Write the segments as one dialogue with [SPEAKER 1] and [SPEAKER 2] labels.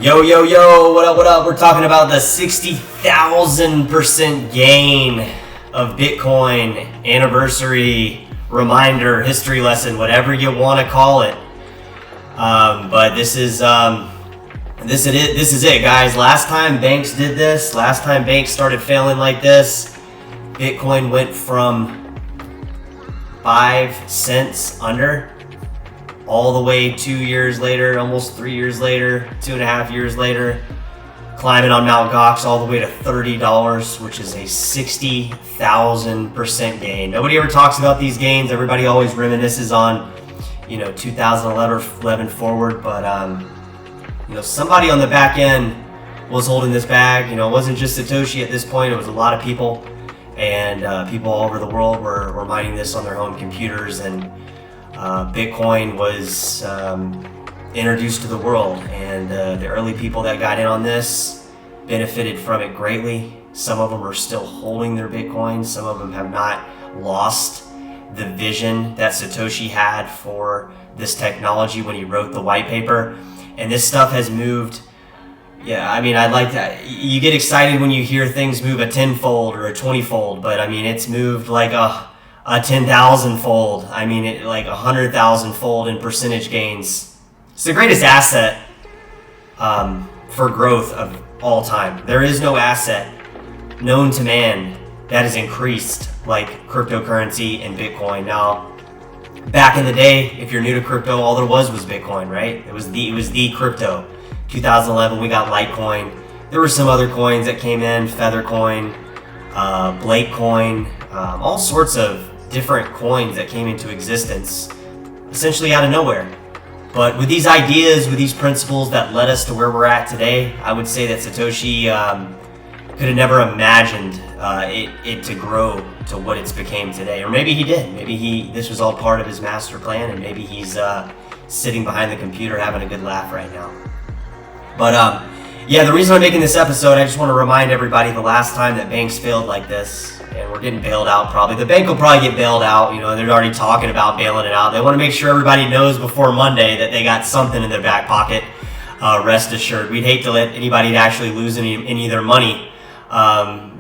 [SPEAKER 1] Yo, yo, yo, what up, what up? We're talking about the 60,000% gain of Bitcoin, anniversary, reminder, history lesson, whatever you want to call it. But this is it, guys. Last time banks did this, last time banks started failing like this, Bitcoin went from 5 cents under all the way 2 years later, almost 3 years later, 2.5 years later, climbing on Mount Gox all the way to $30, which is a 60,000% gain. Nobody ever talks about these gains. Everybody always reminisces on, 2011 forward, but somebody on the back end was holding this bag. It wasn't just Satoshi at this point. It was a lot of people, and people all over the world were mining this on their home computers, and Bitcoin was introduced to the world, and the early people that got in on this benefited from it greatly. Some of them are still holding their Bitcoin. Some of them have not lost the vision that Satoshi had for this technology when he wrote the white paper. And this stuff has moved. I'd like that. You get excited when you hear things move a 10-fold or a 20-fold, but it's moved like a 10,000-fold. Like 100,000-fold in percentage gains. It's the greatest asset for growth of all time. There is no asset known to man that has increased like cryptocurrency and Bitcoin. Now, back in the day, if you're new to crypto, all there was Bitcoin, right? It was the crypto. 2011, we got Litecoin. There were some other coins that came in, Feathercoin, Blakecoin, all sorts of different coins that came into existence essentially out of nowhere. But with these ideas, with these principles that led us to where we're at today, I would say that Satoshi could have never imagined it to grow to what it's became today. Or maybe he did. Maybe this was all part of his master plan, and maybe he's sitting behind the computer having a good laugh right now. But the reason I'm making this episode, I just want to remind everybody the last time that banks failed like this, and we're getting bailed out probably. The bank will probably get bailed out. They're already talking about bailing it out. They want to make sure everybody knows before Monday that they got something in their back pocket. Rest assured. We'd hate to let anybody actually lose any of their money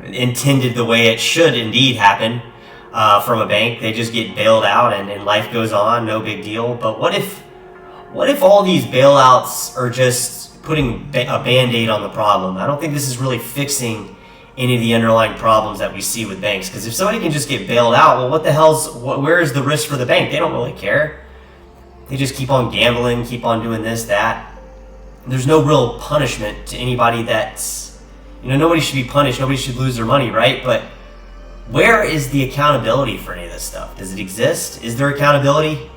[SPEAKER 1] intended the way it should indeed happen from a bank. They just get bailed out and life goes on, no big deal. But what if all these bailouts are just putting a band-aid on the problem? I don't think this is really fixing any of the underlying problems that we see with banks. Because if somebody can just get bailed out, well, where is the risk for the bank? They don't really care. They just keep on gambling, keep on doing this, that. There's no real punishment to anybody that's, nobody should be punished, nobody should lose their money, right? But where is the accountability for any of this stuff? Does it exist? Is there accountability?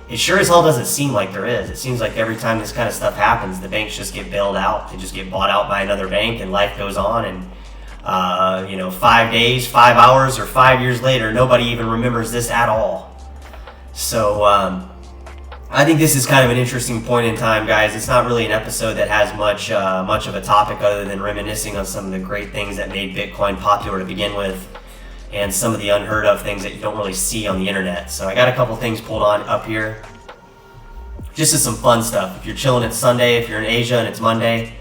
[SPEAKER 1] It sure as hell doesn't seem like there is. It seems like every time this kind of stuff happens, the banks just get bailed out. They just get bought out by another bank, and life goes on. And 5 days, 5 hours, or 5 years later, nobody even remembers this at all. So I think this is kind of an interesting point in time, guys. It's not really an episode that has much of a topic other than reminiscing on some of the great things that made Bitcoin popular to begin with, and some of the unheard of things that you don't really see on the internet. So I got a couple things pulled on up here. Just as some fun stuff. If you're chilling, it's Sunday. If you're in Asia and it's Monday,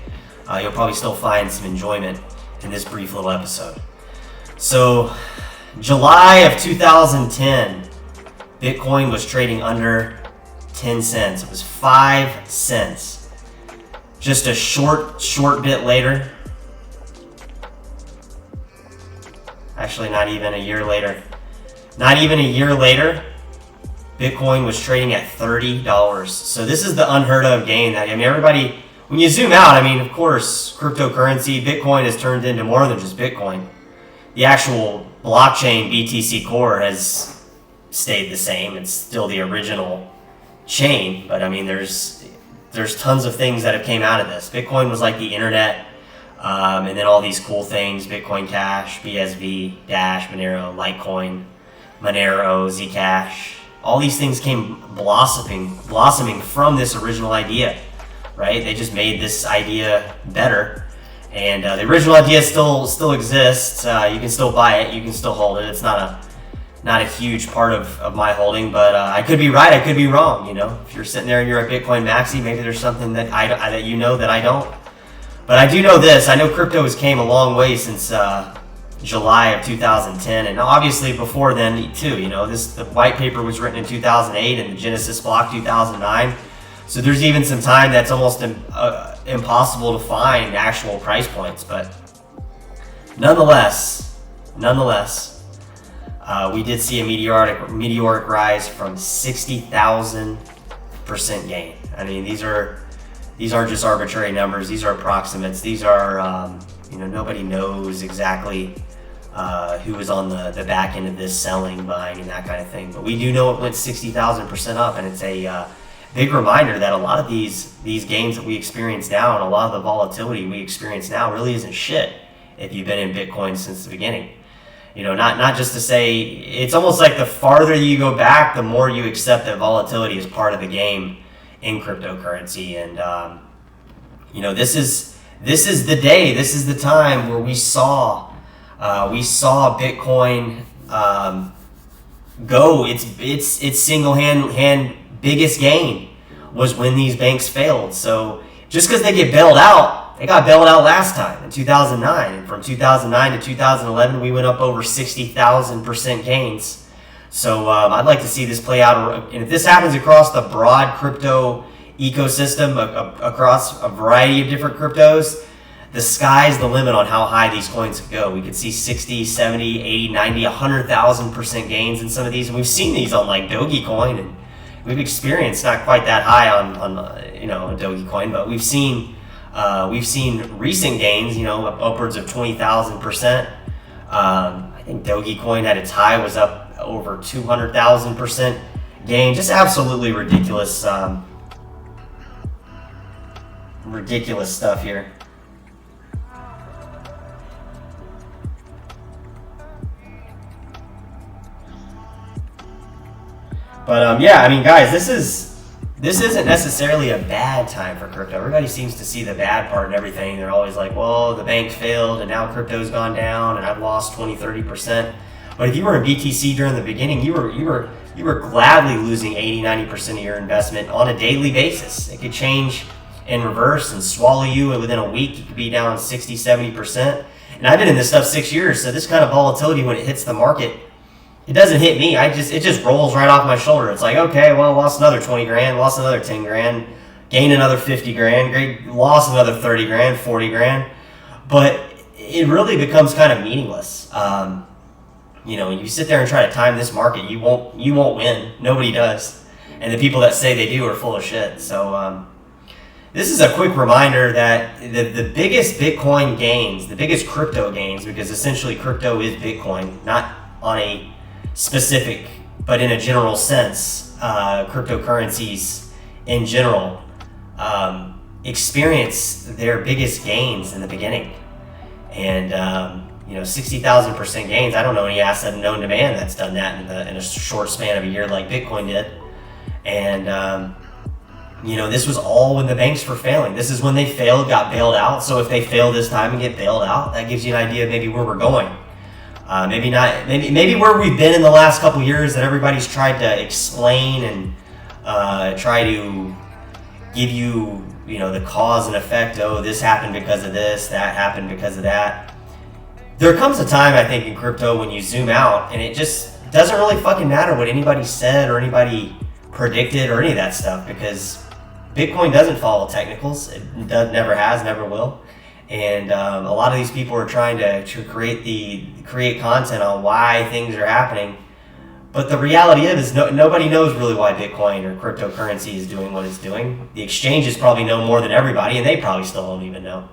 [SPEAKER 1] you'll probably still find some enjoyment in this brief little episode. So, July of 2010, Bitcoin was trading under 10 cents. It was 5 cents. Just a short bit later, actually not even a year later, Bitcoin was trading at $30. So this is the unheard of gain. Everybody, when you zoom out, of course, cryptocurrency, Bitcoin has turned into more than just Bitcoin. The actual blockchain, BTC Core, has stayed the same. It's still the original chain, but there's tons of things that have came out of this. Bitcoin was like the internet, and then all these cool things: Bitcoin Cash, BSV, Dash, Monero, Litecoin, Monero, Zcash. All these things came blossoming from this original idea, right? They just made this idea better, and the original idea still exists. You can still buy it, you can still hold it. It's not a huge part of my holding, but I could be right, I could be wrong. If you're sitting there and you're a Bitcoin maxi, maybe there's something that I don't. But I do know this. I know crypto has came a long way since July of 2010, and obviously before then too. The white paper was written in 2008 and the Genesis block 2009. So there's even some time that's almost impossible to find actual price points. But nonetheless, we did see a meteoric rise from 60,000% gain. I mean, these aren't just arbitrary numbers. These are approximates. These are, nobody knows exactly who was on the back end of this selling, buying, and that kind of thing. But we do know it went 60,000% up, and it's a big reminder that a lot of these gains that we experience now and a lot of the volatility we experience now really isn't shit if you've been in Bitcoin since the beginning. Not just to say, it's almost like the farther you go back, the more you accept that volatility is part of the game in cryptocurrency. And this is the day, this is the time where we saw Bitcoin go its single hand biggest gain was when these banks failed. So just because they get bailed out, they got bailed out last time in 2009, and from 2009 to 2011 we went up over 60,000% gains. So I'd like to see this play out, and if this happens across the broad crypto ecosystem, across a variety of different cryptos, the sky's the limit on how high these coins could go. We could see 60, 70, 80, 90, 100,000% gains in some of these, and we've seen these on like Dogecoin, and we've experienced not quite that high on Dogecoin, but we've seen recent gains, upwards of 20,000%. I think Dogecoin at its high was up over 200,000% gain. Just absolutely ridiculous stuff here. But guys, this isn't necessarily a bad time for crypto. Everybody seems to see the bad part and everything. They're always like, well, the bank failed and now crypto's gone down and I've lost 20-30%. But if you were in BTC during the beginning, you were gladly losing 80-90% of your investment on a daily basis. It could change in reverse and swallow you, and within a week you could be down 60-70%. And I've been in this stuff 6 years, so this kind of volatility, when it hits the market, it doesn't hit me. It just rolls right off my shoulder. It's like, okay, well, lost another 20 grand, lost another 10 grand, gained another 50 grand, great, lost another 30 grand, 40 grand. But it really becomes kind of meaningless. When you sit there and try to time this market, you won't win. Nobody does. And the people that say they do are full of shit. So this is a quick reminder that the biggest Bitcoin gains, the biggest crypto gains, because essentially crypto is Bitcoin, not on a specific, but in a general sense, cryptocurrencies in general experience their biggest gains in the beginning. And 60,000% gains. I don't know any asset in known demand that's done that in a short span of a year like Bitcoin did. And this was all when the banks were failing. This is when they failed, got bailed out. So if they fail this time and get bailed out, that gives you an idea of maybe where we're going. Maybe where we've been in the last couple years that everybody's tried to explain and try to give you, the cause and effect. Oh, this happened because of this, that happened because of that. There comes a time, I think, in crypto when you zoom out and it just doesn't really fucking matter what anybody said or anybody predicted or any of that stuff, because Bitcoin doesn't follow technicals. It never has, never will. And a lot of these people are trying to create content on why things are happening. But the reality is nobody knows really why Bitcoin or cryptocurrency is doing what it's doing. The exchanges probably know more than everybody, and they probably still don't even know.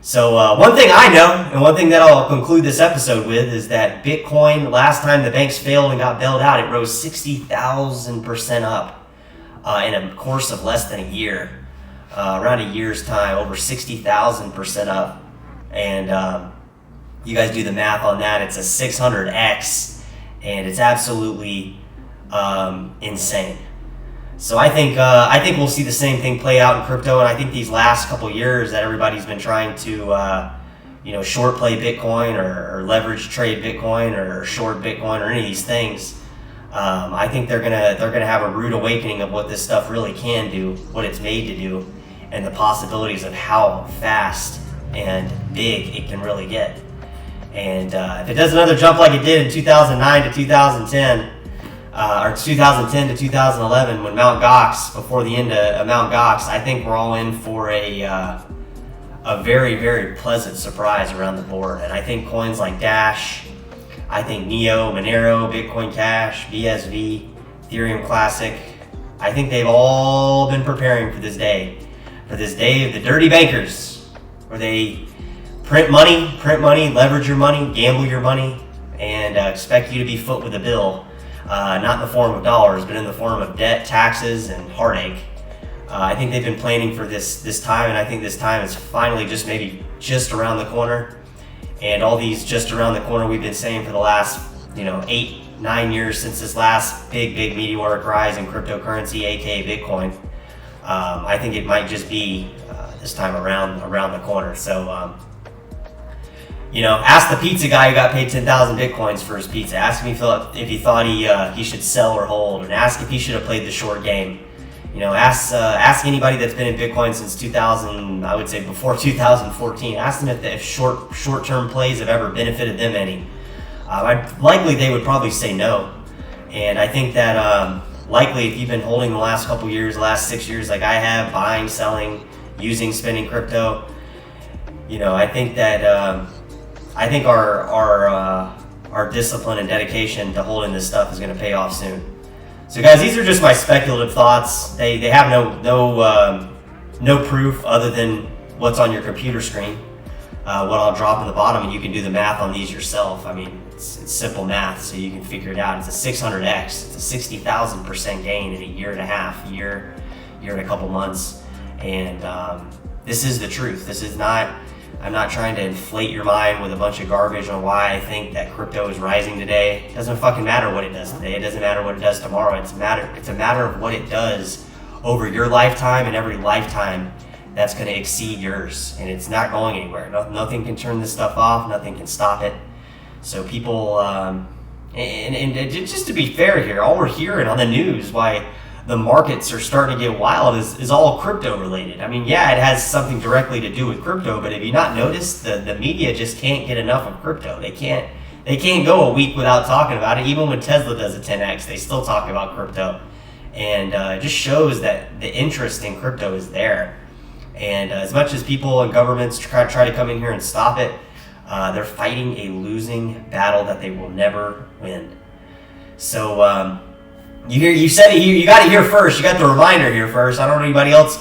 [SPEAKER 1] So one thing I know, and one thing that I'll conclude this episode with, is that Bitcoin, last time the banks failed and got bailed out, it rose 60,000% up in a course of less than a year. Around a year's time, over 60,000% up. And you guys do the math on that, it's a 600x, and it's absolutely insane. So I think we'll see the same thing play out in crypto, and I think these last couple years that everybody's been trying to short play Bitcoin or leverage trade Bitcoin or short Bitcoin or any of these things, I think they're gonna have a rude awakening of what this stuff really can do, what it's made to do. and the possibilities of how fast and big it can really get. And if it does another jump like it did in 2009 to 2010, or 2010 to 2011, when Mt. Gox, before the end of Mt. Gox, I think we're all in for a very, very pleasant surprise around the board. And I think coins like Dash, I think Neo, Monero, Bitcoin Cash, BSV, Ethereum Classic, I think they've all been preparing for this day of the dirty bankers, where they print money, leverage your money, gamble your money, and expect you to be foot with the bill, not in the form of dollars, but in the form of debt, taxes, and heartache. I think they've been planning for this time, and I think this time is finally maybe just around the corner. And all these just around the corner we've been saying for the last 8-9 years since this last big meteoric rise in cryptocurrency, aka Bitcoin. I think it might just be this time around the corner. So ask the pizza guy who got paid 10,000 Bitcoins for his pizza. Ask him if he thought he should sell or hold, and ask if he should have played the short game. Ask anybody that's been in Bitcoin since 2000, I would say before 2014. Ask them if short-term plays have ever benefited them any. Likely they would probably say no. And I think that likely if you've been holding the last couple years, the last 6 years like I have, buying, selling, using, spending crypto, I think that our discipline and dedication to holding this stuff is going to pay off soon. So guys, these are just my speculative thoughts. They have no proof other than what's on your computer screen. What I'll drop in the bottom, and you can do the math on these yourself. I mean, it's simple math, so you can figure it out. It's a 600x. It's a 60,000% gain in a year and a half, year and a couple months. And this is the truth. I'm not trying to inflate your mind with a bunch of garbage on why I think that crypto is rising today. It doesn't fucking matter what it does today. It doesn't matter what it does tomorrow. It's a matter of what it does over your lifetime and every lifetime that's going to exceed yours. And it's not going anywhere. Nothing can turn this stuff off. Nothing can stop it. So people, and just to be fair here, all we're hearing on the news, why the markets are starting to get wild, is all crypto related. I mean, yeah, it has something directly to do with crypto, but have you not noticed the media just can't get enough of crypto? They can't go a week without talking about it. Even when Tesla does a 10x, they still talk about crypto. And it just shows that the interest in crypto is there. And as much as people and governments try to come in here and stop it, they're fighting a losing battle that they will never win. So you said it. You got it here first. You got the reminder here first. I don't know anybody else,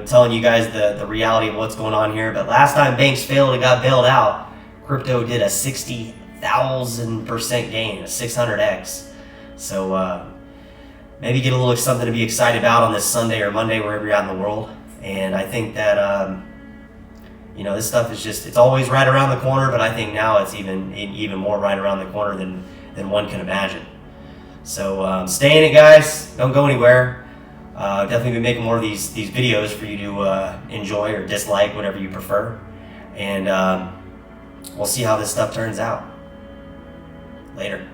[SPEAKER 1] telling you guys the reality of what's going on here. But last time banks failed and got bailed out, crypto did a 60,000% gain, a 600x. So maybe get a little something to be excited about on this Sunday or Monday, wherever you're at in the world. And I think that this stuff is it's always right around the corner. But I think now it's even more right around the corner than one can imagine. So stay in it, guys. Don't go anywhere. Definitely be making more of these videos for you to enjoy or dislike, whatever you prefer. And we'll see how this stuff turns out. Later.